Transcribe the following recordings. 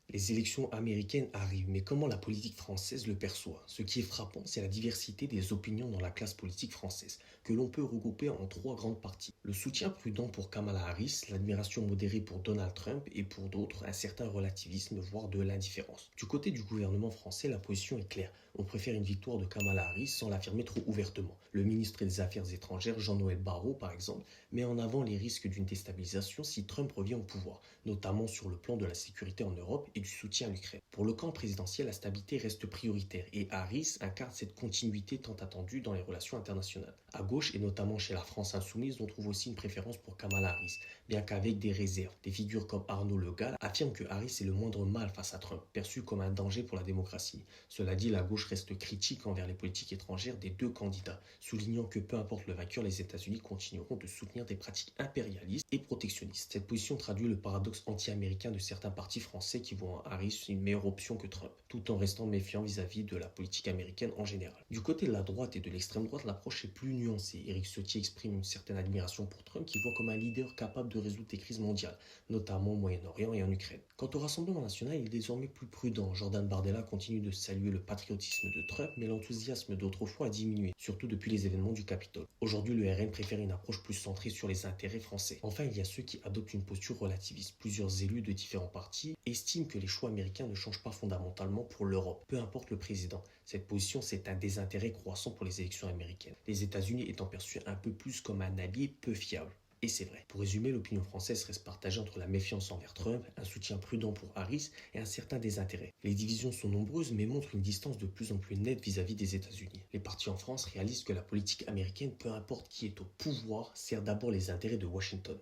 Les élections américaines arrivent, mais comment la politique française le perçoit? Ce qui est frappant, c'est la diversité des opinions dans la classe politique française, que l'on peut regrouper en trois grandes parties. Le soutien prudent pour Kamala Harris, l'admiration modérée pour Donald Trump et pour d'autres, un certain relativisme, voire de l'indifférence. Du côté du gouvernement français, la position est claire. On préfère une victoire de Kamala Harris sans l'affirmer trop ouvertement. Le ministre des Affaires étrangères, Jean-Noël Barrot, par exemple, met en avant les risques d'une déstabilisation si Trump revient au pouvoir, notamment sur le plan de la sécurité en Europe et du soutien à l'Ukraine. Pour le camp présidentiel, la stabilité reste prioritaire et Harris incarne cette continuité tant attendue dans les relations internationales. À gauche et notamment chez la France insoumise, on trouve aussi une préférence pour Kamala Harris, bien qu'avec des réserves. Des figures comme Arnaud Le Gall affirment que Harris est le moindre mal face à Trump, perçu comme un danger pour la démocratie. Cela dit, la gauche reste critique envers les politiques étrangères des deux candidats, soulignant que peu importe le vainqueur, les États-Unis continueront de soutenir des pratiques impérialistes et protectionnistes. Cette position traduit le paradoxe anti-américain de certains partis français qui voient en Harris une meilleure option que Trump, tout en restant méfiants vis-à-vis de la politique américaine en général. Du côté de la droite et de l'extrême droite, l'approche est plus nuancée. Éric Ciotti exprime une certaine admiration pour Trump qu'il voit comme un leader capable de résoudre des crises mondiales, notamment au Moyen-Orient et en Ukraine. Quant au Rassemblement national, il est désormais plus prudent. Jordan Bardella continue de saluer le patriotisme de Trump, mais l'enthousiasme d'autrefois a diminué, surtout depuis les événements du Capitole. Aujourd'hui, le RN préfère une approche plus centrée sur les intérêts français. Enfin, il y a ceux qui adoptent une posture relativiste. Plusieurs élus de différents partis estiment que les choix américains ne changent pas fondamentalement pour l'Europe, peu importe le président. Cette position, c'est un désintérêt croissant pour les élections américaines, les États-Unis étant perçus un peu plus comme un allié peu fiable. Et c'est vrai. Pour résumer, l'opinion française reste partagée entre la méfiance envers Trump, un soutien prudent pour Harris et un certain désintérêt. Les divisions sont nombreuses mais montrent une distance de plus en plus nette vis-à-vis des États-Unis. Les partis en France réalisent que la politique américaine, peu importe qui est au pouvoir, sert d'abord les intérêts de Washington.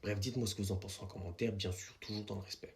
Bref, dites-moi ce que vous en pensez en commentaire, bien sûr, toujours dans le respect.